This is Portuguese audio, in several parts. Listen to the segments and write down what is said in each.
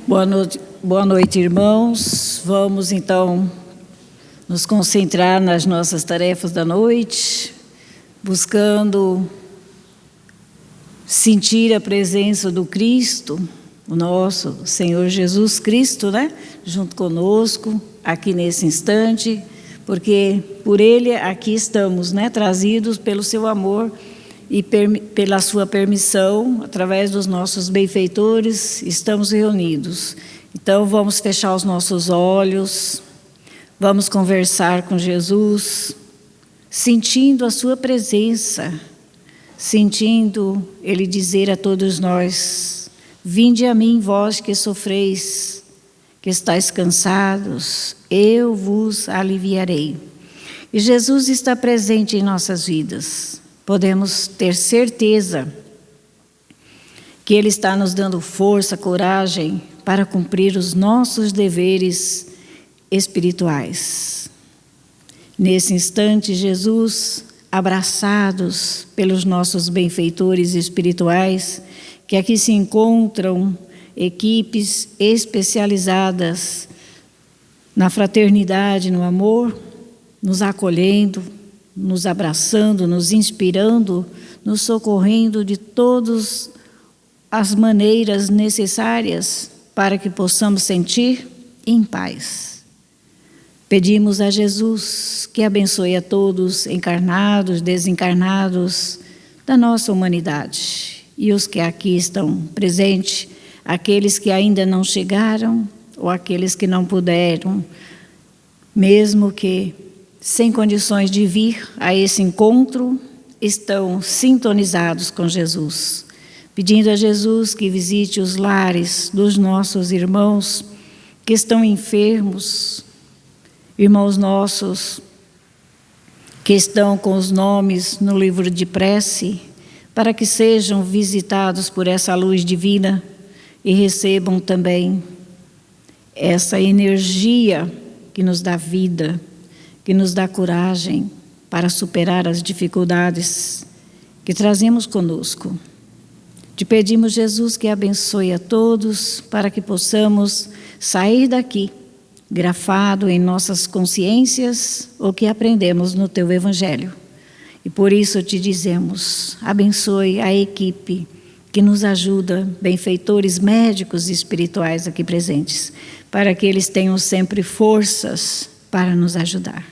Boa noite, irmãos. Vamos, então, nos concentrar nas nossas tarefas da noite, buscando sentir a presença do Cristo, o nosso Senhor Jesus Cristo, né? Junto conosco, aqui nesse instante, porque por Ele aqui estamos, né? Trazidos pelo seu amor e pela sua permissão, através dos nossos benfeitores, estamos reunidos. Então, vamos fechar os nossos olhos, vamos conversar com Jesus, sentindo a sua presença, sentindo Ele dizer a todos nós: vinde a mim, vós que sofreis, que estáis cansados, eu vos aliviarei. E Jesus está presente em nossas vidas. Podemos ter certeza que Ele está nos dando força, coragem para cumprir os nossos deveres espirituais. Nesse instante, Jesus, abraçados pelos nossos benfeitores espirituais, que aqui se encontram equipes especializadas na fraternidade, no amor, nos acolhendo, nos abraçando, nos inspirando, nos socorrendo de todas as maneiras necessárias para que possamos sentir em paz. Pedimos a Jesus que abençoe a todos, encarnados, desencarnados, da nossa humanidade. E os que aqui estão presentes, aqueles que ainda não chegaram, ou aqueles que não puderam, mesmo que sem condições de vir a esse encontro, estão sintonizados com Jesus, pedindo a Jesus que visite os lares dos nossos irmãos que estão enfermos, irmãos nossos que estão com os nomes no livro de prece, para que sejam visitados por essa luz divina e recebam também essa energia que nos dá vida, que nos dá coragem para superar as dificuldades que trazemos conosco. Te pedimos, Jesus, que abençoe a todos para que possamos sair daqui grafado em nossas consciências o que aprendemos no Teu Evangelho. E por isso te dizemos, abençoe a equipe que nos ajuda, benfeitores médicos e espirituais aqui presentes, para que eles tenham sempre forças para nos ajudar.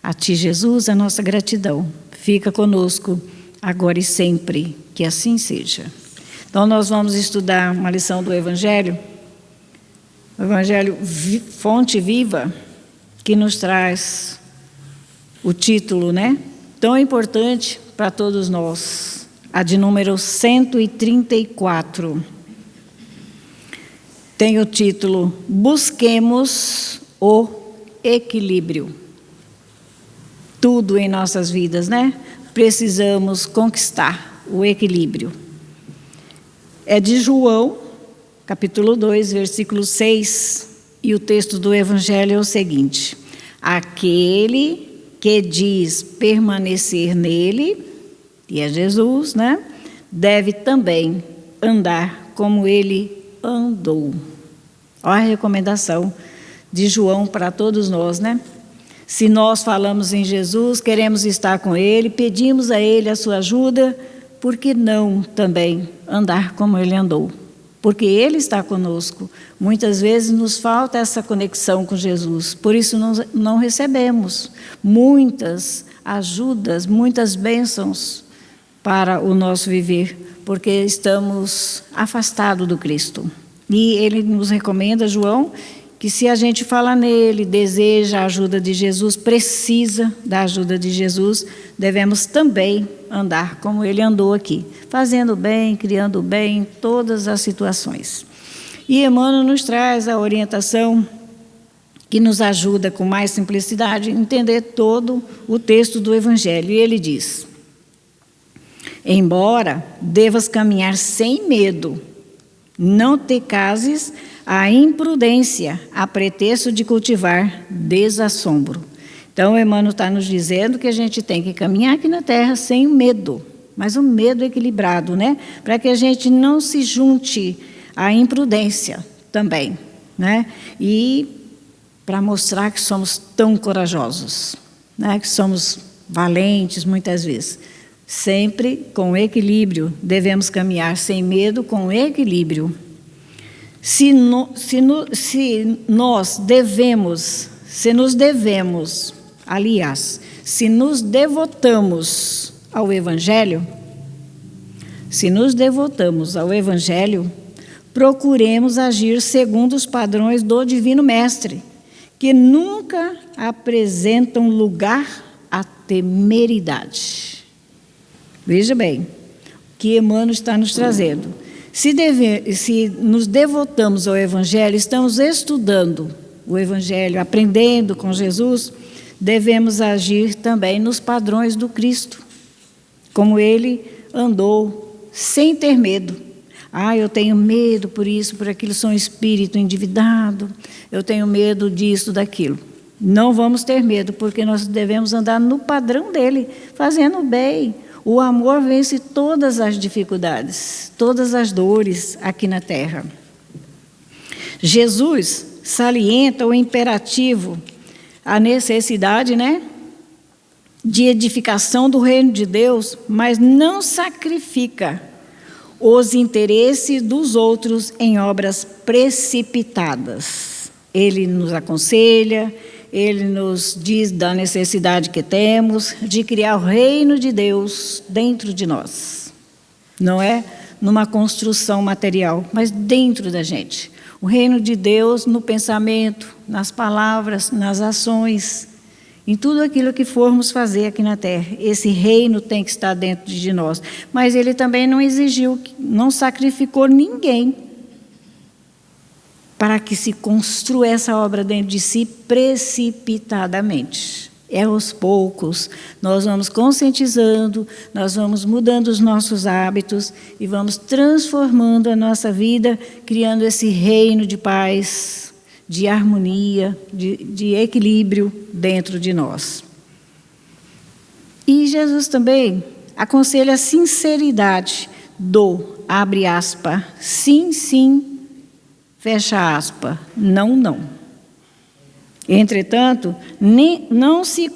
A Ti, Jesus, a nossa gratidão. Fica conosco agora e sempre, que assim seja. Então, nós vamos estudar uma lição do Evangelho, o Evangelho Fonte Viva, que nos traz o título, né? Tão importante para todos nós, a de número 134. Tem o título Busquemos o Equilíbrio. Tudo em nossas vidas, né? Precisamos conquistar o equilíbrio. É de João, capítulo 2, versículo 6, e o texto do Evangelho é o seguinte: aquele que diz permanecer nele, e é Jesus, né? Deve também andar como ele andou. Olha a recomendação de João para todos nós, né? Se nós falamos em Jesus, queremos estar com Ele, pedimos a Ele a sua ajuda, por que não também andar como Ele andou? Porque Ele está conosco. Muitas vezes nos falta essa conexão com Jesus, por isso não recebemos muitas ajudas, muitas bênçãos para o nosso viver, porque estamos afastados do Cristo. E Ele nos recomenda, João, que se a gente fala nele, deseja a ajuda de Jesus, precisa da ajuda de Jesus, devemos também andar como ele andou aqui, fazendo bem, criando bem em todas as situações. E Emmanuel nos traz a orientação que nos ajuda com mais simplicidade a entender todo o texto do Evangelho. E ele diz: embora devas caminhar sem medo, não te cases a imprudência, a pretexto de cultivar desassombro. Então, Emmanuel está nos dizendo que a gente tem que caminhar aqui na Terra sem medo, mas um medo equilibrado, né? Para que a gente não se junte à imprudência, também, né? E para mostrar que somos tão corajosos, né? Que somos valentes muitas vezes. Sempre com equilíbrio, devemos caminhar sem medo, com equilíbrio. Se nos devemos, aliás, se nos devotamos ao Evangelho, procuremos agir segundo os padrões do Divino Mestre, que nunca apresentam lugar à temeridade. Veja bem, o que Emmanuel está nos trazendo. Se nos devotamos ao Evangelho, estamos estudando o Evangelho, aprendendo com Jesus, devemos agir também nos padrões do Cristo, como Ele andou, sem ter medo. Eu tenho medo por isso, por aquilo, sou um espírito endividado, eu tenho medo disso, daquilo. Não vamos ter medo, porque nós devemos andar no padrão dele, fazendo o bem. O amor vence todas as dificuldades, todas as dores aqui na terra. Jesus salienta o imperativo, a necessidade, né, de edificação do reino de Deus, mas não sacrifica os interesses dos outros em obras precipitadas. Ele nos aconselha, ele nos diz da necessidade que temos de criar o reino de Deus dentro de nós. Não é numa construção material, mas dentro da gente. O reino de Deus no pensamento, nas palavras, nas ações, em tudo aquilo que formos fazer aqui na terra. Esse reino tem que estar dentro de nós. Mas ele também não exigiu, não sacrificou ninguém para que se construa essa obra dentro de si precipitadamente. É aos poucos, nós vamos conscientizando, nós vamos mudando os nossos hábitos e vamos transformando a nossa vida, criando esse reino de paz, de harmonia, de equilíbrio dentro de nós. E Jesus também aconselha a sinceridade abre aspas, sim, sim, fecha aspas, não, não. Entretanto, não se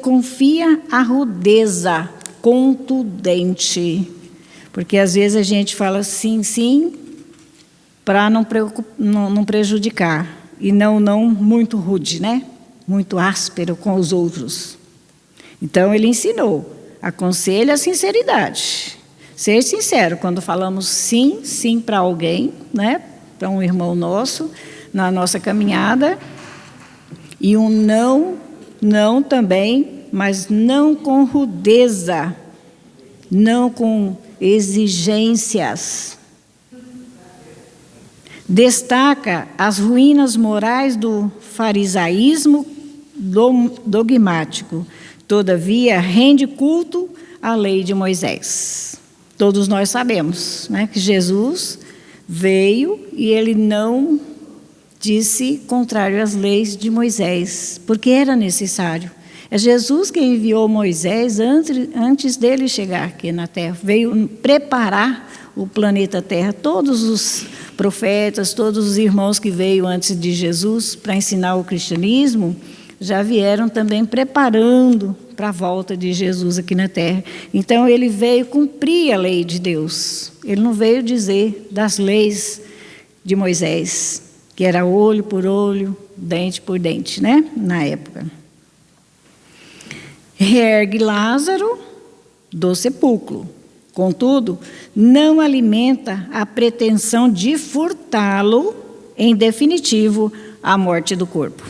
confia a rudeza contundente, porque às vezes a gente fala sim, sim, para não prejudicar, e não muito rude, né? Muito áspero com os outros. Então, ele ensinou, aconselha a sinceridade. Ser sincero, quando falamos sim, sim para alguém, né? Para um irmão nosso, na nossa caminhada, e um não, não também, mas não com rudeza, não com exigências. Destaca as ruínas morais do farisaísmo dogmático, todavia rende culto à lei de Moisés. Todos nós sabemos, né, que Jesus veio e ele não disse contrário às leis de Moisés, porque era necessário. É Jesus que enviou Moisés antes dele chegar aqui na Terra. Veio preparar o planeta Terra. Todos os profetas, todos os irmãos que veio antes de Jesus para ensinar o cristianismo, já vieram também preparando para a volta de Jesus aqui na Terra. Então, ele veio cumprir a lei de Deus. Ele não veio dizer das leis de Moisés, que era olho por olho, dente por dente, né? Na época. Reergue Lázaro do sepulcro. Contudo, não alimenta a pretensão de furtá-lo, em definitivo, à morte do corpo.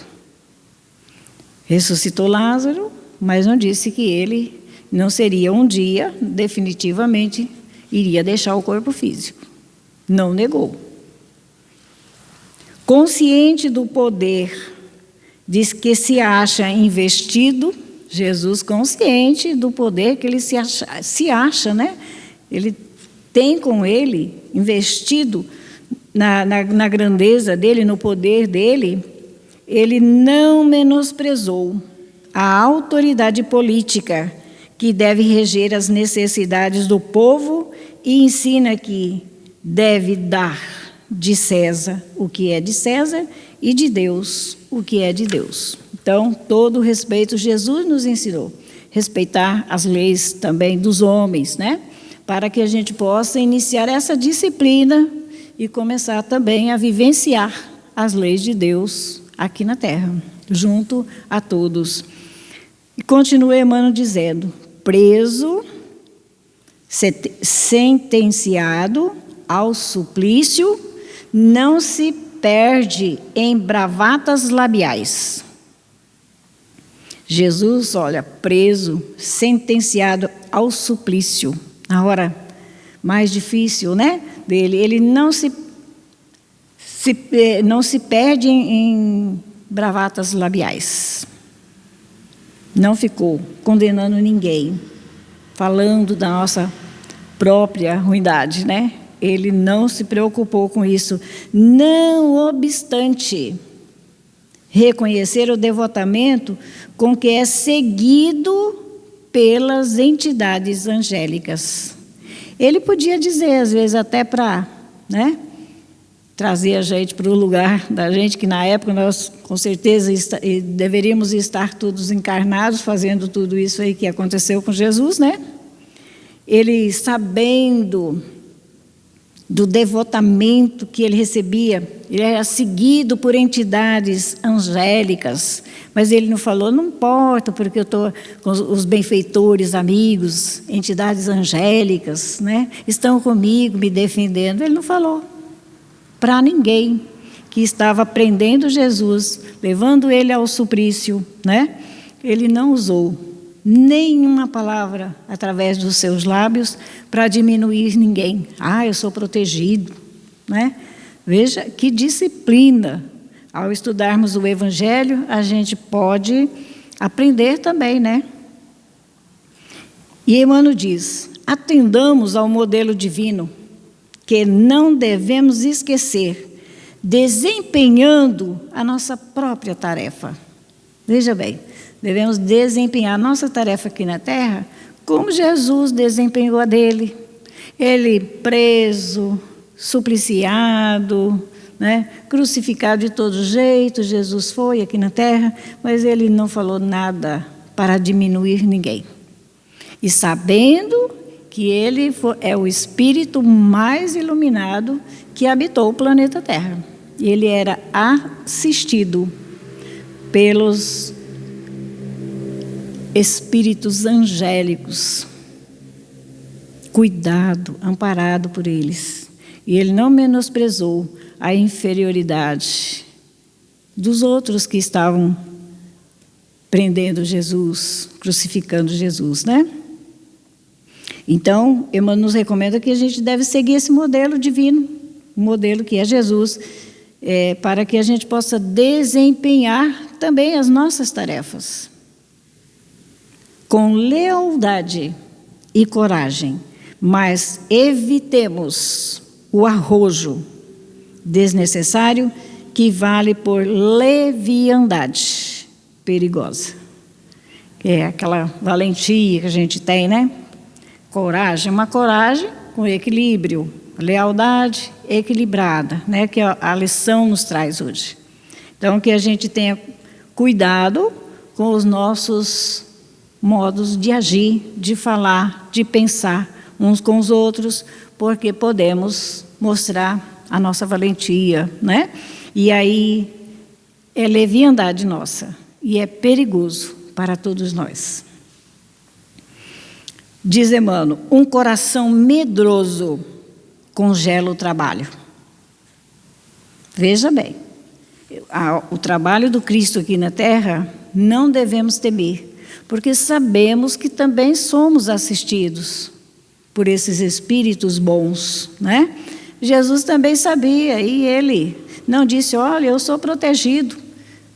Ressuscitou Lázaro, mas não disse que ele não seria um dia, definitivamente, iria deixar o corpo físico. Não negou. Consciente do poder, diz que se acha investido, Jesus consciente do poder que ele se acha, né? Ele tem com ele, investido na grandeza dele, no poder dele, ele não menosprezou a autoridade política que deve reger as necessidades do povo e ensina que deve dar de César o que é de César e de Deus o que é de Deus. Então, todo o respeito Jesus nos ensinou. Respeitar as leis também dos homens, né? Para que a gente possa iniciar essa disciplina e começar também a vivenciar as leis de Deus aqui na terra, junto a todos. E continua Emmanuel dizendo: preso, sentenciado ao suplício, não se perde em bravatas labiais. Jesus, olha, preso, sentenciado ao suplício, na hora mais difícil, né, dele, ele não se perde em bravatas labiais. Não ficou condenando ninguém, falando da nossa própria ruindade, né? Ele não se preocupou com isso. Não obstante reconhecer o devotamento com que é seguido pelas entidades angélicas. Ele podia dizer, às vezes, até para, né, trazer a gente para o lugar da gente, que na época nós, com certeza, deveríamos estar todos encarnados, fazendo tudo isso aí que aconteceu com Jesus, né? Ele, sabendo do devotamento que ele recebia, ele era seguido por entidades angélicas, mas ele não falou, não importa, porque eu estou com os benfeitores, amigos, entidades angélicas, né? Estão comigo, me defendendo. Ele não falou para ninguém que estava prendendo Jesus, levando ele ao suplício, né? Ele não usou nenhuma palavra através dos seus lábios para diminuir ninguém. Eu sou protegido, né? Veja que disciplina. Ao estudarmos o Evangelho, a gente pode aprender também, né? E Emmanuel diz: atendamos ao modelo divino, que não devemos esquecer, desempenhando a nossa própria tarefa. Veja bem, devemos desempenhar a nossa tarefa aqui na terra como Jesus desempenhou a dele. Ele preso, supliciado, né, crucificado de todo jeito, Jesus foi aqui na terra, mas ele não falou nada para diminuir ninguém. E sabendo que ele é o espírito mais iluminado que habitou o planeta Terra. E ele era assistido pelos espíritos angélicos, cuidado, amparado por eles. E ele não menosprezou a inferioridade dos outros que estavam prendendo Jesus, crucificando Jesus, né? Então, Emmanuel nos recomenda que a gente deve seguir esse modelo divino, o modelo que é Jesus, para que a gente possa desempenhar também as nossas tarefas com lealdade e coragem, mas evitemos o arrojo desnecessário que vale por leviandade perigosa, que é aquela valentia que a gente tem, né? Coragem, uma coragem com equilíbrio, lealdade equilibrada, né? Que a lição nos traz hoje. Então, que a gente tenha cuidado com os nossos modos de agir, de falar, de pensar uns com os outros, porque podemos mostrar a nossa valentia, né? E aí é leviandade nossa e é perigoso para todos nós. Diz Emmanuel: um coração medroso congela o trabalho. Veja bem, o trabalho do Cristo aqui na terra não devemos temer, porque sabemos que também somos assistidos por esses espíritos bons, né? Jesus também sabia, e ele não disse: olha, eu sou protegido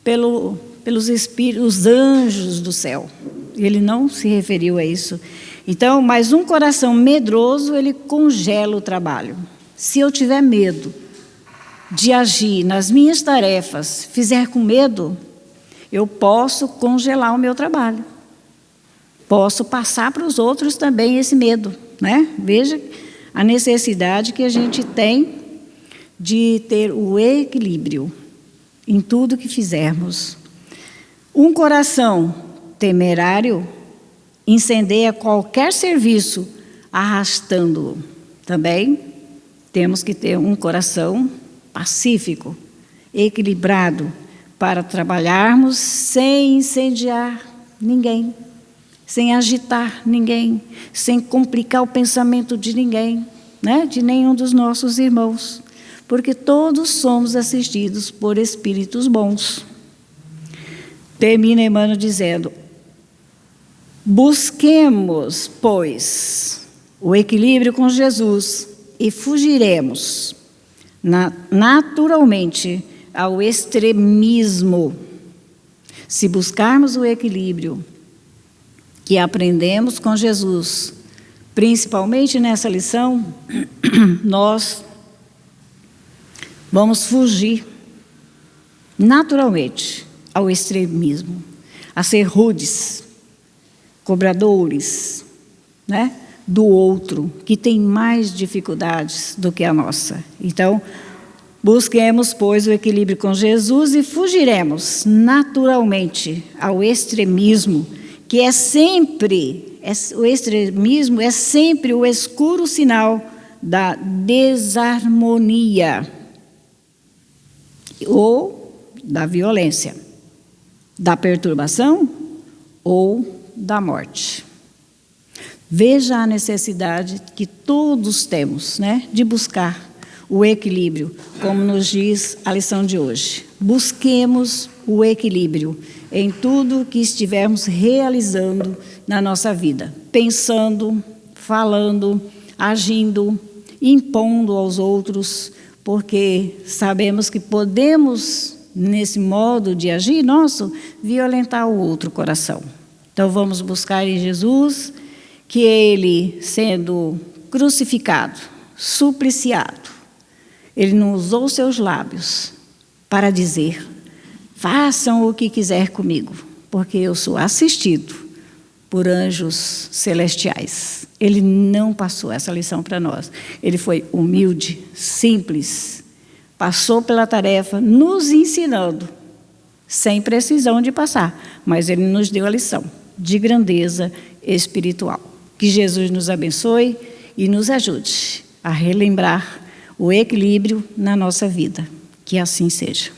pelos espíritos, os anjos do céu. Ele não se referiu a isso. Então, mas um coração medroso, ele congela o trabalho. Se eu tiver medo de agir nas minhas tarefas, fizer com medo, eu posso congelar o meu trabalho. Posso passar para os outros também esse medo, né? Veja a necessidade que a gente tem de ter o equilíbrio em tudo que fizermos. Um coração temerário incendeia qualquer serviço, arrastando-o. Também temos que ter um coração pacífico, equilibrado, para trabalharmos sem incendiar ninguém, sem agitar ninguém, sem complicar o pensamento de ninguém, né? De nenhum dos nossos irmãos, porque todos somos assistidos por espíritos bons. Termina Emmanuel dizendo: busquemos, pois, o equilíbrio com Jesus e fugiremos naturalmente ao extremismo. Se buscarmos o equilíbrio que aprendemos com Jesus, principalmente nessa lição, nós vamos fugir naturalmente ao extremismo, a ser rudes, cobradores, né, do outro, que tem mais dificuldades do que a nossa. Então, busquemos, pois, o equilíbrio com Jesus e fugiremos naturalmente ao extremismo, que é sempre, o extremismo é sempre o escuro sinal da desarmonia ou da violência, da perturbação ou da morte. Veja a necessidade que todos temos, né, de buscar o equilíbrio, como nos diz a lição de hoje. Busquemos o equilíbrio em tudo que estivermos realizando na nossa vida, pensando, falando, agindo, impondo aos outros, porque sabemos que podemos, nesse modo de agir nosso, violentar o outro coração. Então vamos buscar em Jesus que Ele, sendo crucificado, supliciado, Ele não usou seus lábios para dizer: façam o que quiser comigo, porque eu sou assistido por anjos celestiais. Ele não passou essa lição para nós. Ele foi humilde, simples, passou pela tarefa nos ensinando, sem precisão de passar, mas Ele nos deu a lição de grandeza espiritual. Que Jesus nos abençoe e nos ajude a relembrar o equilíbrio na nossa vida. Que assim seja.